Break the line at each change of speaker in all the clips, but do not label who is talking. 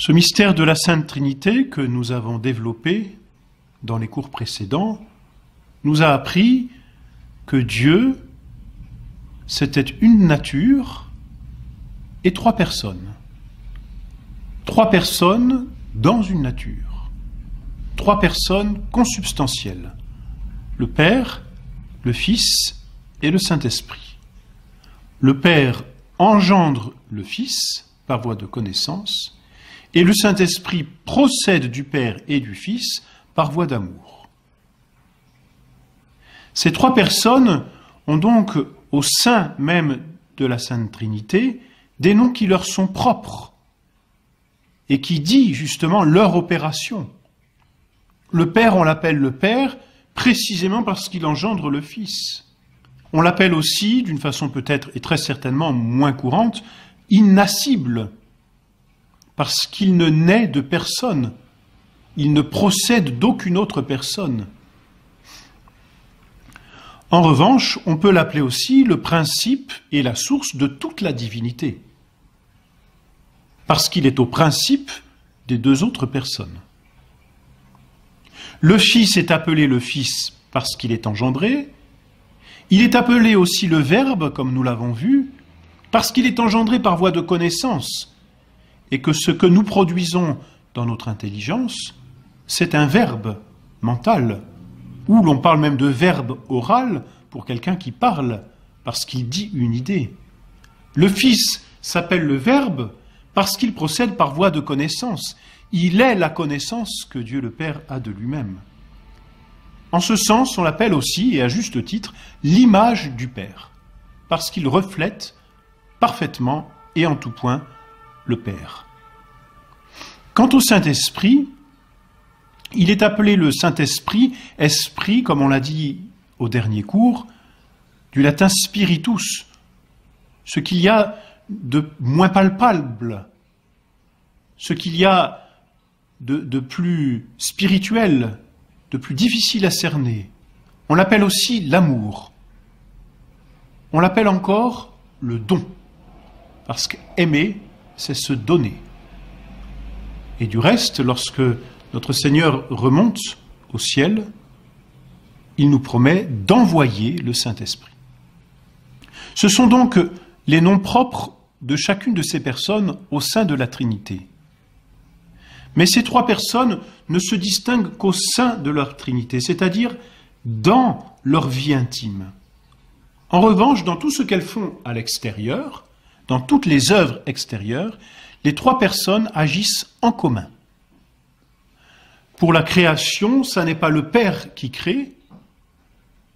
Ce mystère de la Sainte Trinité que nous avons développé dans les cours précédents nous a appris que Dieu, c'était une nature et trois personnes. Trois personnes dans une nature. Trois personnes consubstantielles. Le Père, le Fils et le Saint-Esprit. Le Père engendre le Fils par voie de connaissance et le Saint-Esprit procède du Père et du Fils par voie d'amour. Ces trois personnes ont donc au sein même de la Sainte Trinité des noms qui leur sont propres et qui disent justement leur opération. Le Père, on l'appelle le Père précisément parce qu'il engendre le Fils. On l'appelle aussi, d'une façon peut-être et très certainement moins courante, innascible, parce qu'il ne naît de personne, il ne procède d'aucune autre personne. En revanche, on peut l'appeler aussi le principe et la source de toute la divinité, parce qu'il est au principe des deux autres personnes. Le Fils est appelé le Fils parce qu'il est engendré, il est appelé aussi le Verbe, comme nous l'avons vu, parce qu'il est engendré par voie de connaissance, et que ce que nous produisons dans notre intelligence, c'est un verbe mental, ou l'on parle même de verbe oral pour quelqu'un qui parle, parce qu'il dit une idée. Le Fils s'appelle le Verbe parce qu'il procède par voie de connaissance. Il est la connaissance que Dieu le Père a de lui-même. En ce sens, on l'appelle aussi, et à juste titre, l'image du Père, parce qu'il reflète parfaitement et en tout point le Père. Quant au Saint-Esprit, il est appelé le Saint-Esprit, esprit, comme on l'a dit au dernier cours, du latin spiritus, ce qu'il y a de moins palpable, ce qu'il y a de plus spirituel, de plus difficile à cerner. On l'appelle aussi l'amour. On l'appelle encore le don, parce qu'aimer, c'est se donner. Et du reste, lorsque notre Seigneur remonte au ciel, il nous promet d'envoyer le Saint-Esprit. Ce sont donc les noms propres de chacune de ces personnes au sein de la Trinité. Mais ces trois personnes ne se distinguent qu'au sein de leur Trinité, c'est-à-dire dans leur vie intime. En revanche, dans tout ce qu'elles font à l'extérieur, dans toutes les œuvres extérieures, les trois personnes agissent en commun. Pour la création, ça n'est pas le Père qui crée,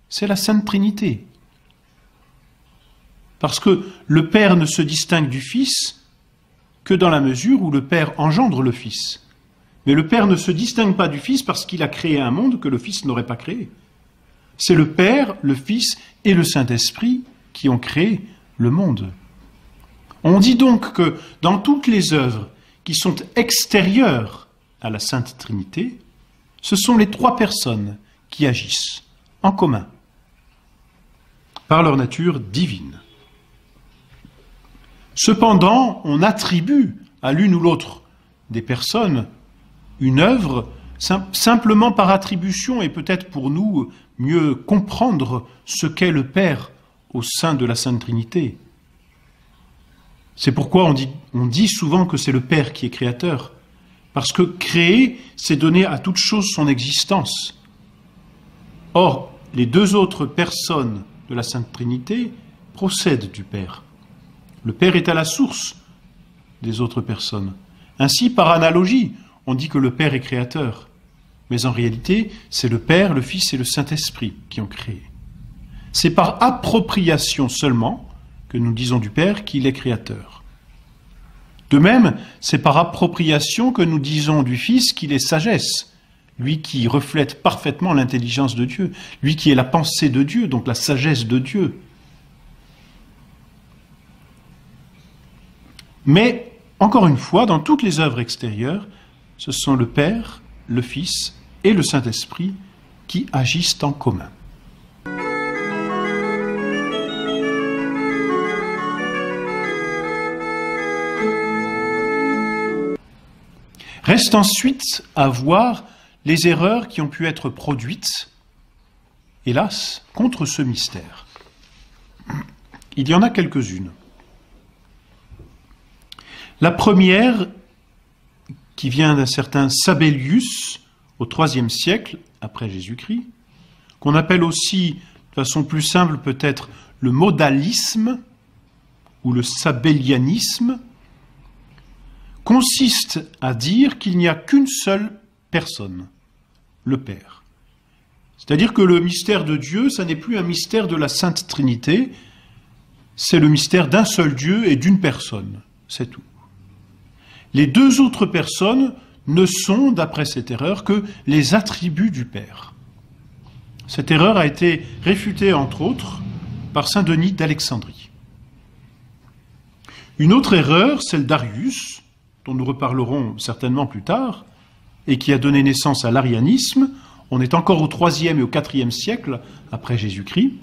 c'est la Sainte Trinité. Parce que le Père ne se distingue du Fils que dans la mesure où le Père engendre le Fils. Mais le Père ne se distingue pas du Fils parce qu'il a créé un monde que le Fils n'aurait pas créé. C'est le Père, le Fils et le Saint-Esprit qui ont créé le monde. On dit donc que dans toutes les œuvres qui sont extérieures à la Sainte Trinité, ce sont les trois personnes qui agissent en commun, par leur nature divine. Cependant, on attribue à l'une ou l'autre des personnes une œuvre simplement par attribution et peut-être pour nous mieux comprendre ce qu'est le Père au sein de la Sainte Trinité. C'est pourquoi on dit souvent que c'est le Père qui est créateur, parce que créer, c'est donner à toute chose son existence. Or, les deux autres personnes de la Sainte Trinité procèdent du Père. Le Père est à la source des autres personnes. Ainsi, par analogie, on dit que le Père est créateur. Mais en réalité, c'est le Père, le Fils et le Saint-Esprit qui ont créé. C'est par appropriation seulement que nous disons du Père qu'il est créateur. De même, c'est par appropriation que nous disons du Fils qu'il est sagesse, lui qui reflète parfaitement l'intelligence de Dieu, lui qui est la pensée de Dieu, donc la sagesse de Dieu. Mais, encore une fois, dans toutes les œuvres extérieures, ce sont le Père, le Fils et le Saint-Esprit qui agissent en commun. Reste ensuite à voir les erreurs qui ont pu être produites, hélas, contre ce mystère. Il y en a quelques-unes. La première, qui vient d'un certain Sabellius, au IIIe siècle, après Jésus-Christ, qu'on appelle aussi, de façon plus simple peut-être, le modalisme, ou le sabellianisme, consiste à dire qu'il n'y a qu'une seule personne, le Père. C'est-à-dire que le mystère de Dieu, ça n'est plus un mystère de la Sainte Trinité, c'est le mystère d'un seul Dieu et d'une personne, c'est tout. Les deux autres personnes ne sont, d'après cette erreur, que les attributs du Père. Cette erreur a été réfutée, entre autres, par saint Denis d'Alexandrie. Une autre erreur, celle d'Arius, dont nous reparlerons certainement plus tard, et qui a donné naissance à l'arianisme, on est encore au IIIe et au IVe siècle après Jésus-Christ.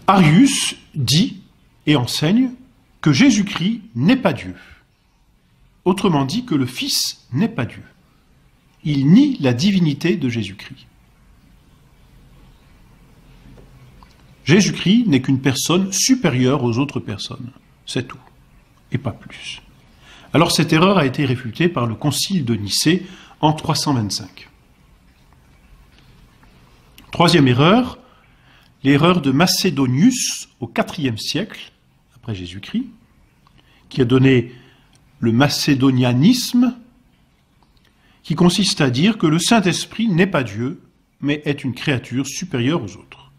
Arius dit et enseigne que Jésus-Christ n'est pas Dieu. Autrement dit, que le Fils n'est pas Dieu. Il nie la divinité de Jésus-Christ. Jésus-Christ n'est qu'une personne supérieure aux autres personnes. C'est tout, et pas plus. Alors cette erreur a été réfutée par le Concile de Nicée en 325. Troisième erreur, l'erreur de Macédonius au IVe siècle, après Jésus-Christ, qui a donné le macédonianisme, qui consiste à dire que le Saint-Esprit n'est pas Dieu, mais est une créature supérieure aux autres.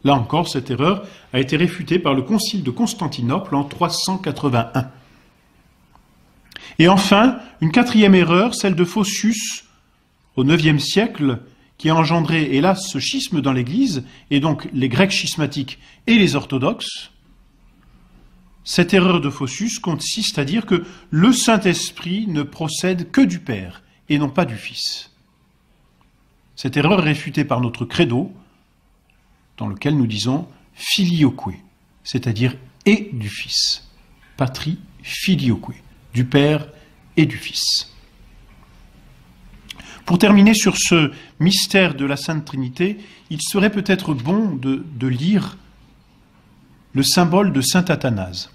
Là encore, cette erreur a été réfutée par le Concile de Constantinople en 381. Et enfin, une quatrième erreur, celle de Photius, au IXe siècle, qui a engendré, hélas, ce schisme dans l'Église, et donc les Grecs schismatiques et les orthodoxes. Cette erreur de Photius consiste à dire que le Saint-Esprit ne procède que du Père, et non pas du Fils. Cette erreur est réfutée par notre credo, dans lequel nous disons « filioque », c'est-à-dire « et du Fils ». Patri filioque, du Père et du Fils. Pour terminer sur ce mystère de la Sainte Trinité, il serait peut-être bon de lire le symbole de saint Athanase.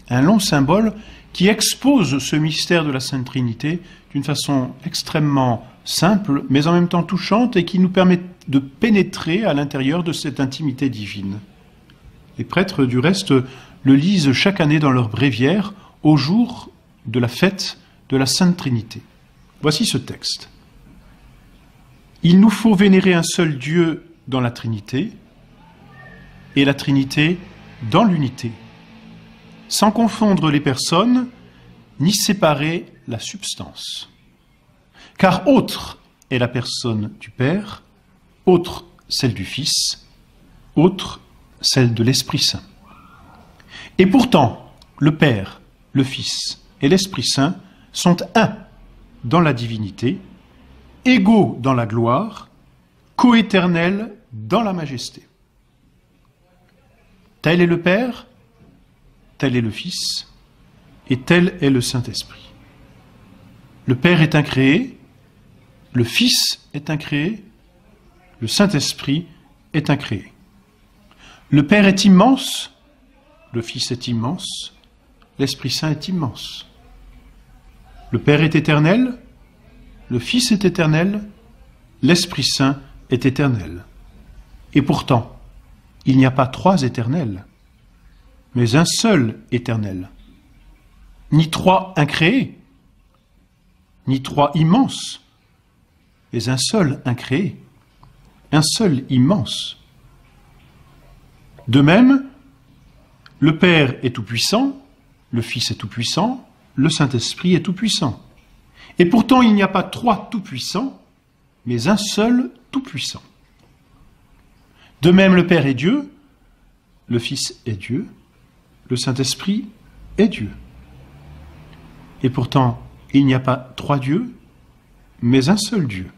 Un long symbole qui expose ce mystère de la Sainte Trinité d'une façon extrêmement simple, mais en même temps touchante, et qui nous permet de pénétrer à l'intérieur de cette intimité divine. Les prêtres, du reste, le lisent chaque année dans leur bréviaire au jour de la fête de la Sainte Trinité. Voici ce texte. Il nous faut vénérer un seul Dieu dans la Trinité, et la Trinité dans l'unité, sans confondre les personnes, ni séparer la substance. Car autre est la personne du Père, autre celle du Fils, autre celle de l'Esprit Saint. Et pourtant, le Père, le Fils et l'Esprit Saint sont un dans la divinité, égaux dans la gloire, coéternels dans la majesté. Tel est le Père, tel est le Fils, et tel est le Saint-Esprit. Le Père est incréé, le Fils est incréé, le Saint-Esprit est incréé. Le Père est immense, le Fils est immense, l'Esprit Saint est immense. Le Père est éternel, le Fils est éternel, l'Esprit Saint est éternel. Et pourtant, il n'y a pas trois éternels, mais un seul éternel. Ni trois incréés, ni trois immenses, mais un seul incréé, un seul immense. De même, le Père est tout-puissant, le Fils est tout-puissant, le Saint-Esprit est tout-puissant. Et pourtant, il n'y a pas trois tout-puissants, mais un seul tout-puissant. De même, le Père est Dieu, le Fils est Dieu, le Saint-Esprit est Dieu. Et pourtant, il n'y a pas trois dieux, mais un seul Dieu.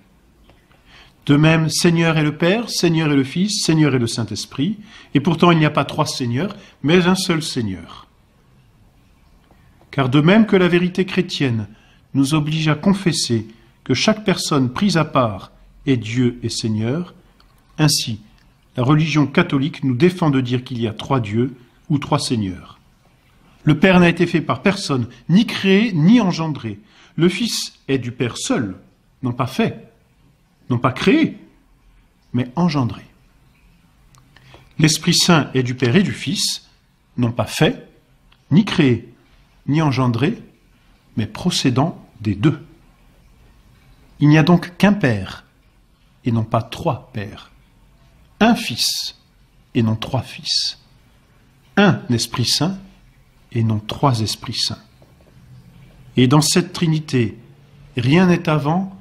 De même, Seigneur est le Père, Seigneur est le Fils, Seigneur est le Saint-Esprit, et pourtant il n'y a pas trois Seigneurs, mais un seul Seigneur. Car de même que la vérité chrétienne nous oblige à confesser que chaque personne prise à part est Dieu et Seigneur, ainsi la religion catholique nous défend de dire qu'il y a 3 dieux ou 3 seigneurs. Le Père n'a été fait par personne, ni créé, ni engendré. Le Fils est du Père seul, non pas fait, non pas créé, mais engendré. L'Esprit Saint est du Père et du Fils, non pas fait, ni créé, ni engendré, mais procédant des 2. Il n'y a donc qu'un Père, et non pas 3 pères. Un Fils, et non 3 fils. Un Esprit Saint, et non 3 Esprits Saints. Et dans cette Trinité, rien n'est avant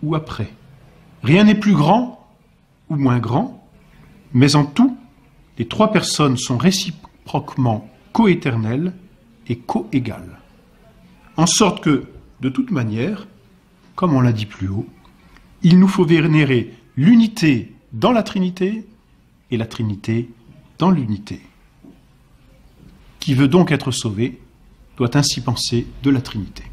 ou après. Rien n'est plus grand ou moins grand, mais en tout, les 3 personnes sont réciproquement coéternelles et coégales. En sorte que, de toute manière, comme on l'a dit plus haut, il nous faut vénérer l'unité dans la Trinité et la Trinité dans l'unité. Qui veut donc être sauvé doit ainsi penser de la Trinité.